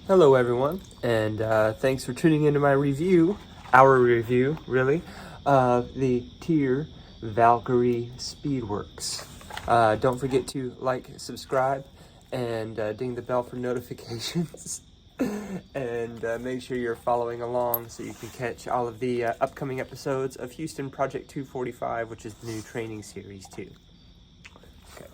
Hello everyone, and thanks for tuning into my review, our review really, of the TYR Valkyrie Speedworks. Don't forget to like, subscribe, and ding the bell for notifications. And make sure you're following along so you can catch all of the upcoming episodes of Houston Project 245, which is the new training series too. Okay.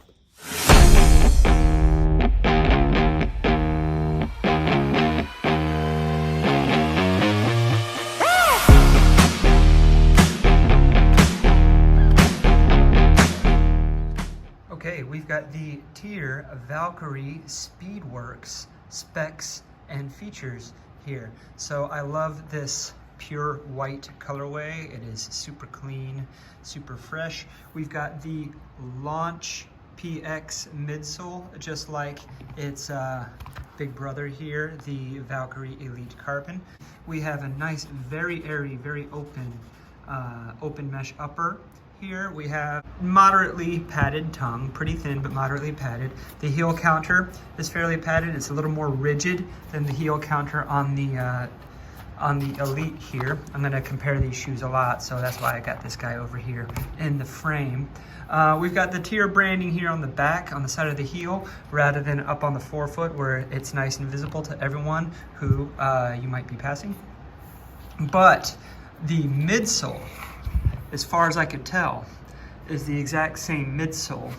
Okay, we've got the TYR Valkyrie Speedworks specs and features here. So I love this pure white colorway. It is super clean, super fresh. We've got the Launch PX midsole, just like its big brother here, the Valkyrie Elite Carbon. We have a nice, very airy, very open mesh upper. Here we have moderately padded tongue, pretty thin but moderately padded. The heel counter is fairly padded. It's a little more rigid than the heel counter on the Elite here. I'm going to compare these shoes a lot, so that's why I got this guy over here in the frame. We've got the TYR branding here on the back, on the side of the heel, rather than up on the forefoot where it's nice and visible to everyone who you might be passing. But the midsole, as far as I could tell, is the exact same midsole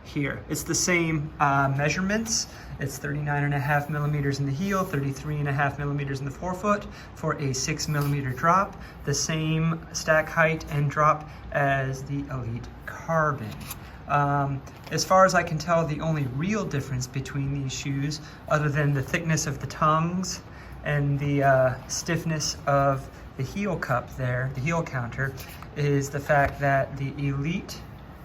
here. It's the same measurements. It's 39.5 millimeters in the heel, 33.5 millimeters in the forefoot for a 6 millimeter drop. The same stack height and drop as the Elite Carbon. As far as I can tell, the only real difference between these shoes, other than the thickness of the tongues and the stiffness of the heel cup there, the heel counter, is the fact that the Elite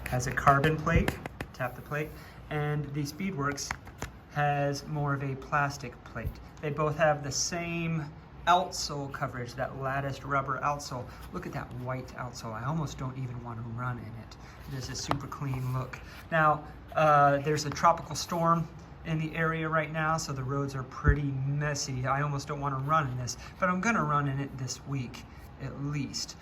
has a carbon plate, tap the plate, and the Speedworks has more of a plastic plate. They both have the same outsole coverage, that latticed rubber outsole. Look at that white outsole. I almost don't even want to run in it. It is a super clean look. Now, there's a tropical storm in the area right now, so the roads are pretty messy. I almost don't want to run in this, but I'm gonna run in it this week at least.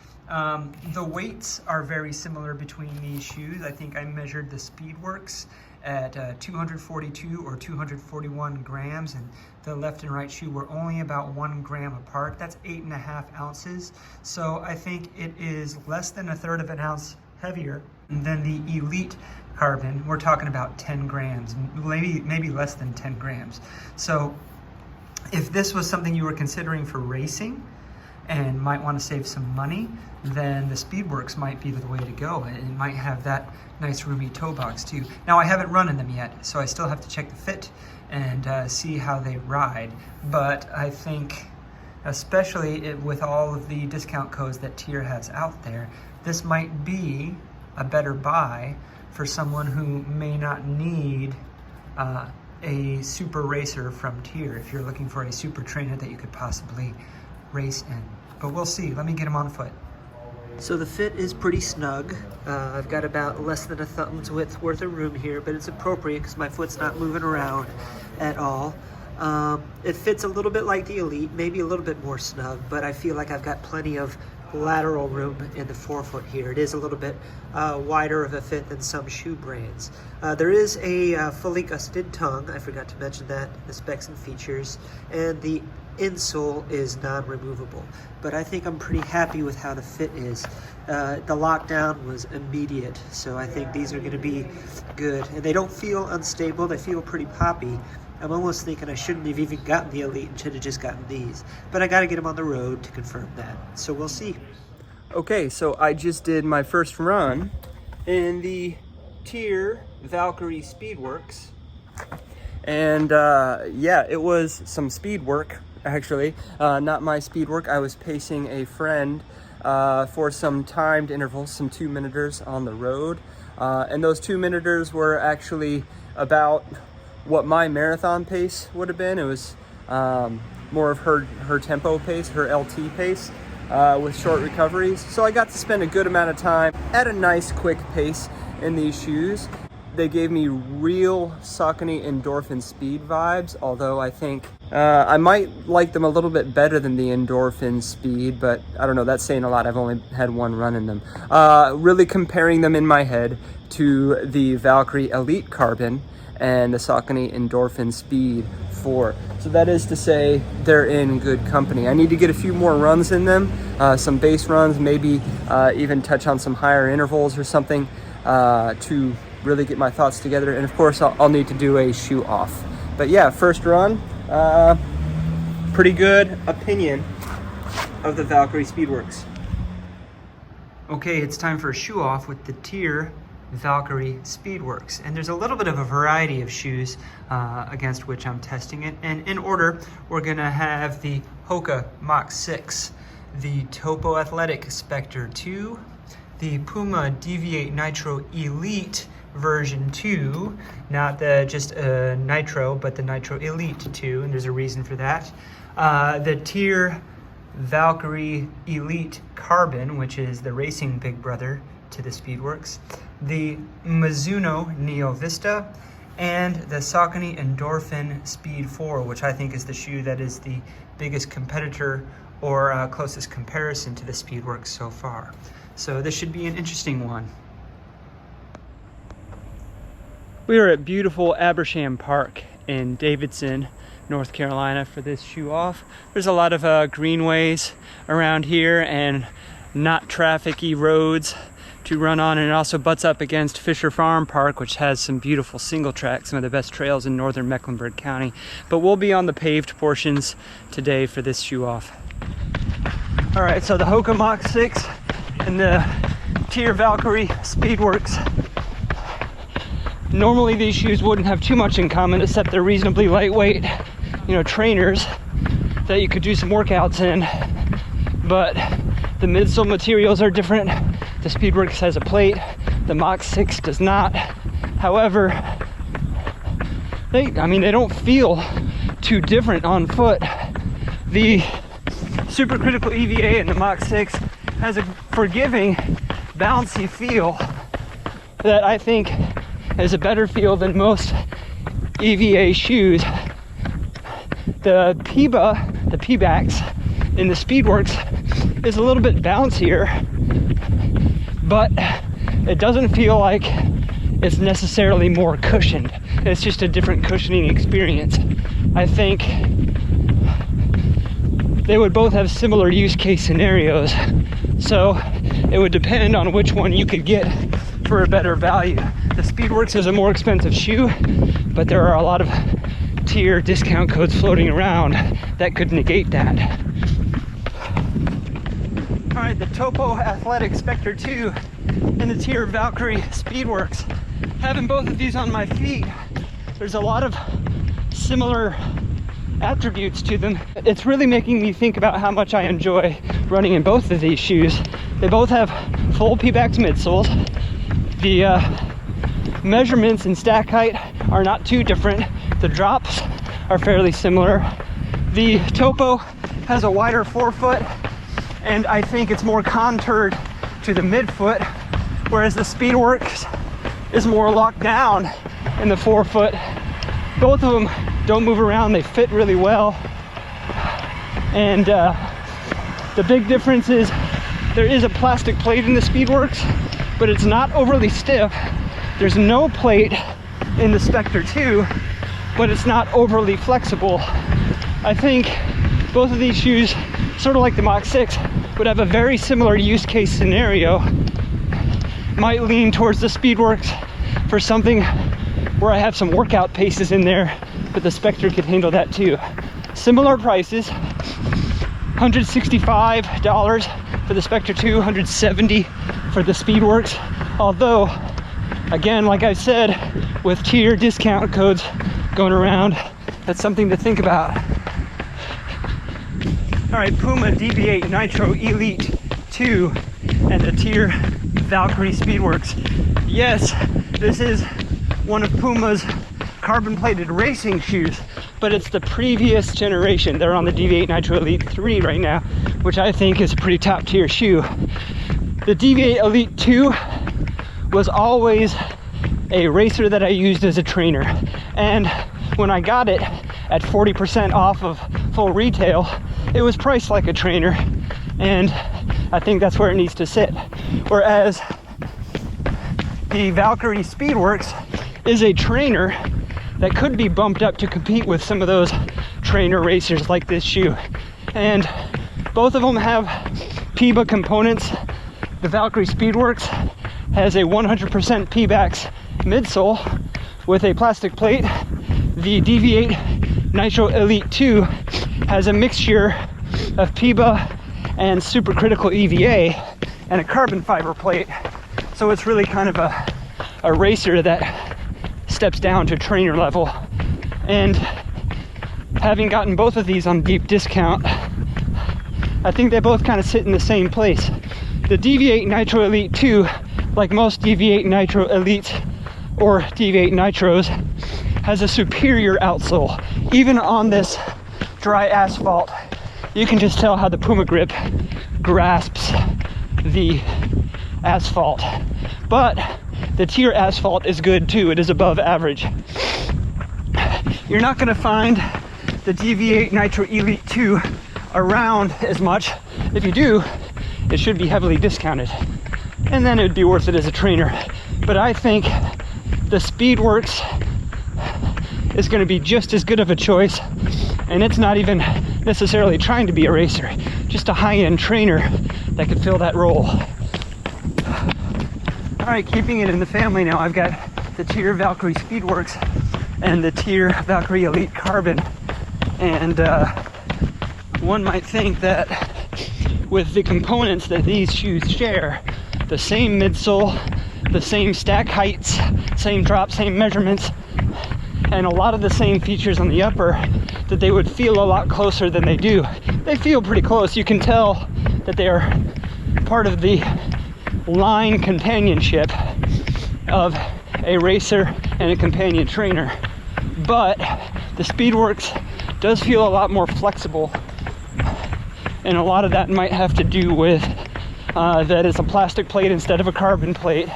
The weights are very similar between these shoes. I think I measured the Speedworks at 242 or 241 grams, and the left and right shoe were only about 1 gram apart. That's 8.5 ounces. So I think it is less than 1/3 of an ounce heavier than the Elite Carbon. We're talking about 10 grams, maybe less than 10 grams. So if this was something you were considering for racing and might want to save some money, then the Speedworks might be the way to go. It might have that nice roomy toe box too. Now, I haven't run in them yet, so I still have to check the fit and see how they ride. But I think, especially with all of the discount codes that TYR has out there, this might be a better buy for someone who may not need a super racer from TYR, if you're looking for a super trainer that you could possibly race in. But we'll see. Let me get him on foot. So the fit is pretty snug. I've got about less than a thumb's width worth of room here, but it's appropriate because my foot's not moving around at all. It fits a little bit like the Elite, maybe a little bit more snug, but I feel like I've got plenty of lateral room in the forefoot here. It is a little bit wider of a fit than some shoe brands. There is a fully gusseted tongue. I forgot to mention that, the specs and features, and the insole is non-removable. But I think I'm pretty happy with how the fit is. The lockdown was immediate, so I think these are going to be good. And they don't feel unstable. They feel pretty poppy. I'm almost thinking I shouldn't have even gotten the Elite and should have just gotten these. But I got to get them on the road to confirm that. So we'll see. Okay, so I just did my first run in the TYR Valkyrie Speedworks. And yeah, it was some speed work, actually. Not my speed work. I was pacing a friend for some timed intervals, some 2-minuters on the road. And those 2-minuters were actually about what my marathon pace would have been. It was more of her tempo pace, her LT pace, with short recoveries. So I got to spend a good amount of time at a nice quick pace in these shoes. they gave me real Saucony Endorphin Speed vibes, although I think I might like them a little bit better than the Endorphin Speed, but I don't know, that's saying a lot. I've only had one run in them. Really comparing them in my head to the Valkyrie Elite Carbon and the Saucony Endorphin Speed 4. So that is to say, they're in good company. I need to get a few more runs in them, some base runs, maybe even touch on some higher intervals or something to really get my thoughts together. And of course, I'll need to do a shoe off. But yeah, first run, pretty good opinion of the Valkyrie Speedworks. Okay, it's time for a shoe off with the TYR Valkyrie Speedworks, and there's a little bit of a variety of shoes against which I'm testing it. And in order, we're gonna have the Hoka Mach 6, the Topo Specter 2, the Puma Deviate Nitro Elite version 2, not the just Nitro, but the Nitro Elite 2, and there's a reason for that. The TYR Valkyrie Elite Carbon, which is the racing big brother to the Speedworks, the Mizuno Neo Vista, and the Saucony Endorphin Speed 4, which I think is the shoe that is the biggest competitor or closest comparison to the Speedworks so far. So this should be an interesting one. We are at beautiful Abersham Park in Davidson, North Carolina for this shoe off. There's a lot of greenways around here and not trafficy roads to run on, and it also butts up against Fisher Farm Park, which has some beautiful single track, some of the best trails in northern Mecklenburg County. But we'll be on the paved portions today for this shoe off. All right, so the Hoka Mach 6 and the TYR Valkyrie Speedworks. Normally these shoes wouldn't have too much in common except they're reasonably lightweight, you know, trainers that you could do some workouts in. But the midsole materials are different. The Speedworks has a plate, the Mach 6 does not. However, they don't feel too different on foot. The supercritical EVA in the Mach 6 has a forgiving, bouncy feel that I think is a better feel than most EVA shoes. The P-backs in the Speedworks is a little bit bouncier, but it doesn't feel like it's necessarily more cushioned. It's just a different cushioning experience. I think they would both have similar use case scenarios, so it would depend on which one you could get for a better value. The Speedworks is a more expensive shoe, but there are a lot of TYR discount codes floating around that could negate that. All right, the Topo Specter 2 and the TYR Valkyrie Speedworks. Having both of these on my feet, there's a lot of similar attributes to them. It's really making me think about how much I enjoy running in both of these shoes. They both have full P-backs midsoles. The measurements and stack height are not too different. The drops are fairly similar. The Topo has a wider forefoot, and I think it's more contoured to the midfoot, whereas the Speedworks is more locked down in the forefoot. Both of them don't move around, they fit really well. And the big difference is there is a plastic plate in the Speedworks, but it's not overly stiff. There's no plate in the Spectre 2, but it's not overly flexible. I think both of these shoes, sort of like the Mach 6, would have a very similar use case scenario. Might lean towards the Speedworks for something where I have some workout paces in there, but the Spectre could handle that too. Similar prices, $165 for the Spectre 2, $170 for the Speedworks. Although, again, like I said, with TYR discount codes going around, that's something to think about. All right, Puma Deviate Nitro Elite 2 and the TYR Valkyrie Speedworks. Yes, this is one of Puma's carbon-plated racing shoes, but it's the previous generation. They're on the Deviate Nitro Elite 3 right now, which I think is a pretty top-tier shoe. The Deviate Elite 2 was always a racer that I used as a trainer. And when I got it at 40% off of full retail, it was priced like a trainer, and I think that's where it needs to sit. Whereas the Valkyrie Speedworks is a trainer that could be bumped up to compete with some of those trainer racers like this shoe. And both of them have Puma components. The Valkyrie Speedworks has a 100% P-Bax midsole with a plastic plate. The Deviate Nitro Elite 2 has a mixture of Puma and supercritical EVA and a carbon fiber plate. So it's really kind of a racer that steps down to trainer level. And having gotten both of these on deep discount, I think they both kind of sit in the same place. The Deviate Nitro Elite 2, like most Deviate Nitro Elites or Deviate Nitros, has a superior outsole. Even on this dry asphalt, you can just tell how the Puma grip grasps the asphalt. But the TYR asphalt is good too. It is above average. You're not going to find the Deviate Nitro Elite 2 around as much. If you do, it should be heavily discounted, and then it would be worth it as a trainer. But I think the Speedworks is going to be just as good of a choice, and it's not even necessarily trying to be a racer, just a high-end trainer that could fill that role. All right, keeping it in the family now, I've got the TYR Valkyrie Speedworks and the TYR Valkyrie Elite Carbon. And one might think that with the components that these shoes share, the same midsole, the same stack heights, same drop, same measurements, and a lot of the same features on the upper, that they would feel a lot closer than they do. They feel pretty close. You can tell that they are part of the line companionship of a racer and a companion trainer. But the Speedworks does feel a lot more flexible, and a lot of that might have to do with that it's a plastic plate instead of a carbon plate.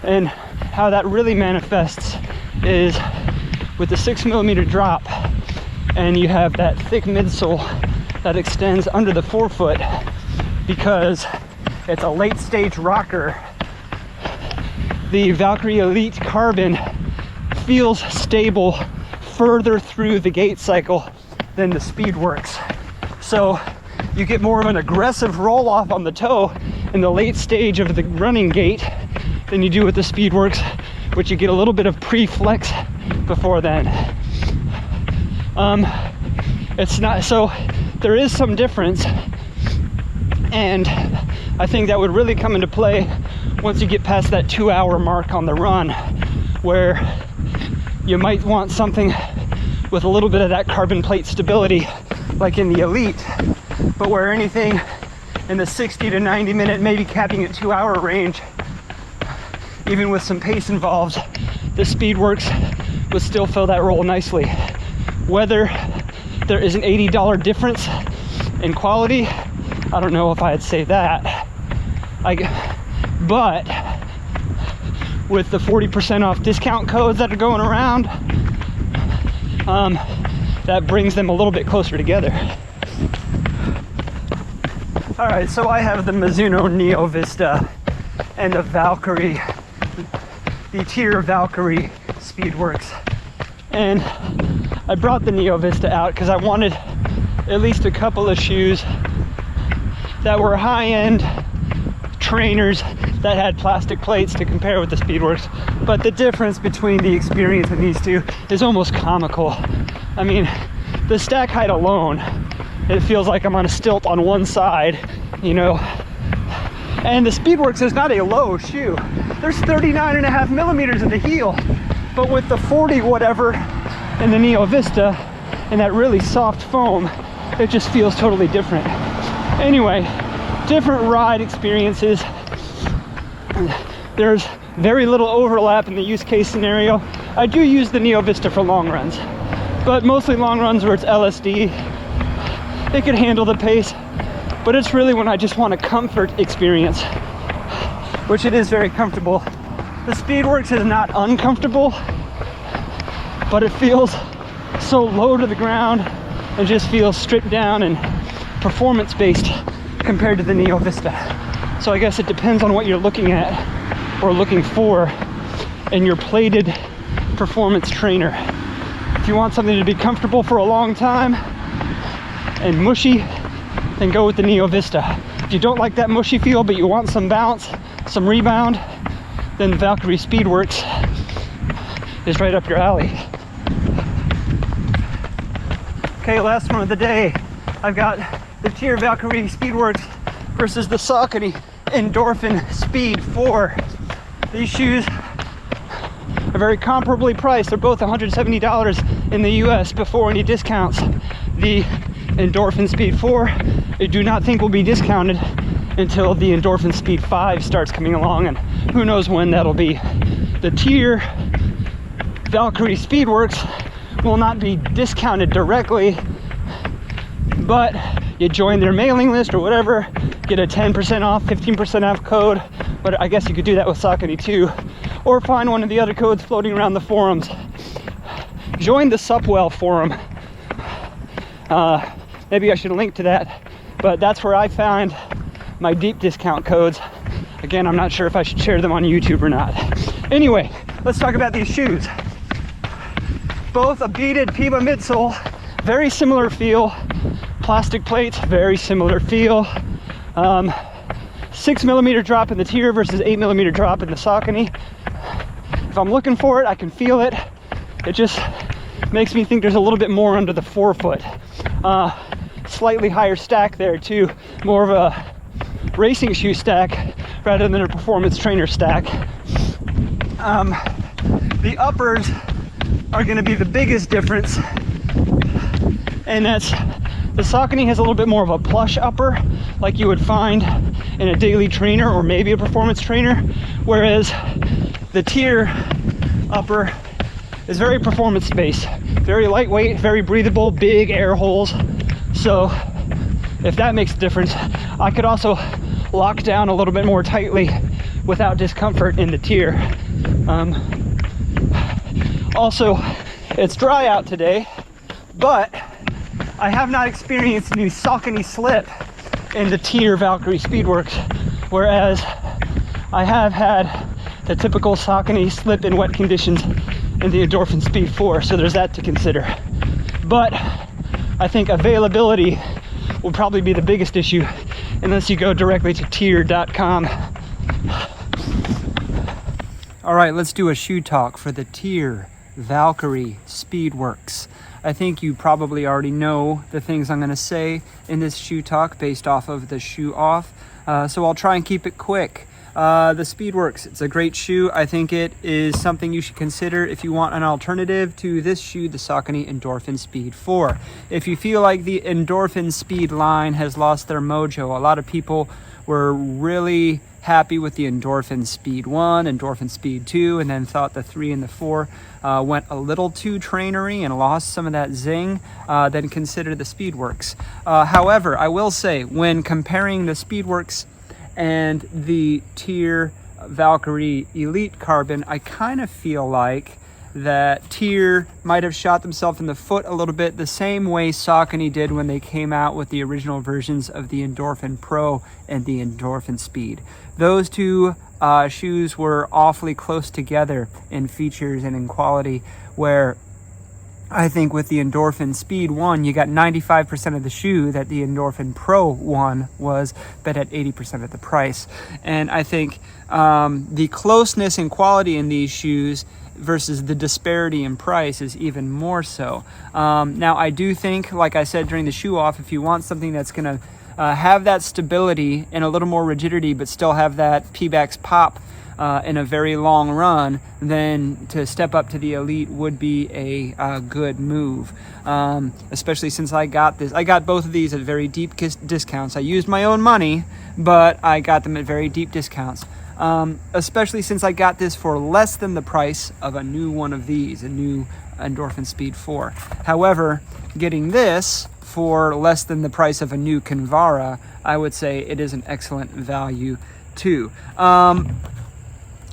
And how that really manifests is with the 6mm drop, and you have that thick midsole that extends under the forefoot because it's a late stage rocker. The Valkyrie Elite Carbon feels stable further through the gait cycle than the Speedworks. So you get more of an aggressive roll off on the toe in the late stage of the running gait than you do with the Speedworks, which you get a little bit of pre-flex before then. It's not, so there is some difference, and I think that would really come into play once you get past that 2-hour mark on the run, where you might want something with a little bit of that carbon plate stability like in the Elite, but where anything in the 60 to 90 minute, maybe capping at 2-hour range, even with some pace involved, the Speedworks would still fill that role nicely. Whether there is an $80 difference in quality, I don't know if I'd say that. But with the 40% off discount codes that are going around, that brings them a little bit closer together. All right, so I have the Mizuno Neo Vista and the Valkyrie, the TYR Valkyrie Speedworks. And I brought the Neo Vista out because I wanted at least a couple of shoes that were high-end trainers that had plastic plates to compare with the Speedworks. But the difference between the experience in these two is almost comical. I mean, the stack height alone, it feels like I'm on a stilt on one side, you know. And the Speedworks is not a low shoe. There's 39.5mm in the heel, but with the 40 whatever in the Neo Vista and that really soft foam, it just feels totally different. Anyway, different ride experiences. There's very little overlap in the use case scenario. I do use the Neo Vista for long runs, but mostly long runs where it's LSD. It can handle the pace, but it's really when I just want a comfort experience, which it is very comfortable The Speedworks is not uncomfortable, but it feels so low to the ground and just feels stripped down and performance based compared to the Neo Vista. So I guess it depends on what you're looking at or looking for in your plated performance trainer. If you want something to be comfortable for a long time and mushy, then go with the Neo Vista. If you don't like that mushy feel but you want some bounce, some rebound, then the Valkyrie Speedworks is right up your alley. Okay, last one of the day. I've got the TYR Valkyrie Speedworks versus the Saucony Endorphin Speed 4. These shoes are very comparably priced. They're both $170 in the US before any discounts. The Endorphin Speed 4, I do not think will be discounted until the Endorphin Speed 5 starts coming along, and who knows when that'll be. The TYR Valkyrie Speedworks will not be discounted directly, but you join their mailing list or whatever, get a 10% off, 15% off code. But I guess you could do that with Saucony too, or find one of the other codes floating around the forums. Join the Supwell forum. Maybe I should link to that, but that's where I find my deep discount codes. Again, I'm not sure if I should share them on YouTube or not. Anyway, let's talk about these shoes. Both a beaded Puma midsole, very similar feel. Plastic plates, very similar feel. 6mm drop in the TYR versus 8mm drop in the Saucony. If I'm looking for it, I can feel it. It just makes me think there's a little bit more under the forefoot. Slightly higher stack there too, more of a racing shoe stack rather than a performance trainer stack. The uppers are going to be the biggest difference, and that's the Saucony has a little bit more of a plush upper like you would find in a daily trainer or maybe a performance trainer, whereas the TYR upper is very performance based, very lightweight, very breathable, big air holes. So if that makes a difference, I could also lock down a little bit more tightly without discomfort in the TYR. Also, it's dry out today, but I have not experienced any Saucony slip in the TYR Valkyrie Speedworks, whereas I have had the typical Saucony slip in wet conditions in the Endorphin Speed 4, so there's that to consider. But I think availability will probably be the biggest issue unless you go directly to tyr.com. All right, let's do a shoe talk for the TYR Valkyrie Speedworks. I think you probably already know the things I'm going to say in this shoe talk based off of the shoe off, so I'll try and keep it quick. The Speedworks, it's a great shoe. I think it is something you should consider if you want an alternative to this shoe, the Saucony Endorphin Speed 4. If you feel like the Endorphin Speed line has lost their mojo, a lot of people were really happy with the Endorphin Speed 1, Endorphin Speed 2, and then thought the 3 and the 4 went a little too trainery and lost some of that zing, then consider the Speedworks. However, I will say, when comparing the Speedworks and the TYR Valkyrie Elite Carbon, I kind of feel like that TYR might have shot themselves in the foot a little bit, the same way Saucony did when they came out with the original versions of the Endorphin Pro and the Endorphin Speed. Those two shoes were awfully close together in features and in quality, where I think with the Endorphin Speed 1, you got 95% of the shoe that the Endorphin Pro 1 was, but at 80% of the price. And I think the closeness in quality in these shoes versus the disparity in price is even more so. Now, I do think, like I said during the shoe off, if you want something that's going to have that stability and a little more rigidity, but still have that P-backs pop in a very long run, then to step up to the Elite would be a good move. Especially since I got this. I got both of these at very deep discounts. I used my own money, but I got them at very deep discounts. Especially since I got this for less than the price of a new one of these, a new Endorphin Speed 4. However, getting this for less than the price of a new Kinvara, I would say it is an excellent value too.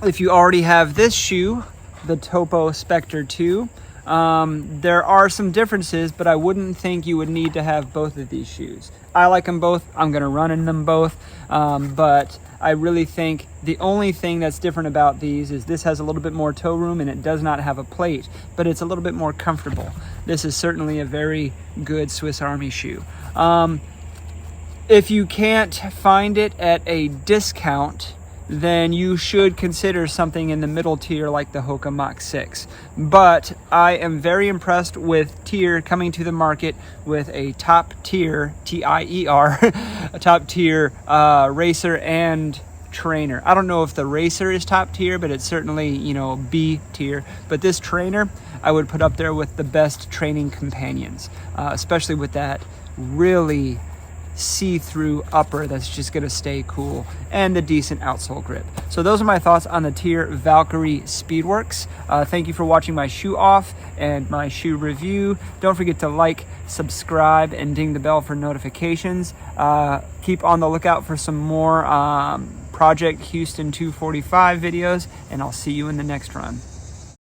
if you already have this shoe, the Topo Specter 2, there are some differences, but I wouldn't think you would need to have both of these shoes. I like them both. I'm going to run in them both, but I really think the only thing that's different about these is this has a little bit more toe room and it does not have a plate, but it's a little bit more comfortable. This is certainly a very good Swiss Army shoe. If you can't find it at a discount, then you should consider something in the middle tier like the Hoka Mach 6. But I am very impressed with TYR coming to the market with a top tier, TYR, a top tier racer and trainer. I don't know if the racer is top tier, but it's certainly, you know, B tier. But this trainer, I would put up there with the best training companions, especially with that really see-through upper that's just going to stay cool, and the decent outsole grip. So those are my thoughts on the TYR Valkyrie Speedworks. Thank you for watching my shoe off and my shoe review. Don't forget to like, subscribe, and ding the bell for notifications. Keep on the lookout for some more Project Houston 245 videos, and I'll see you in the next run.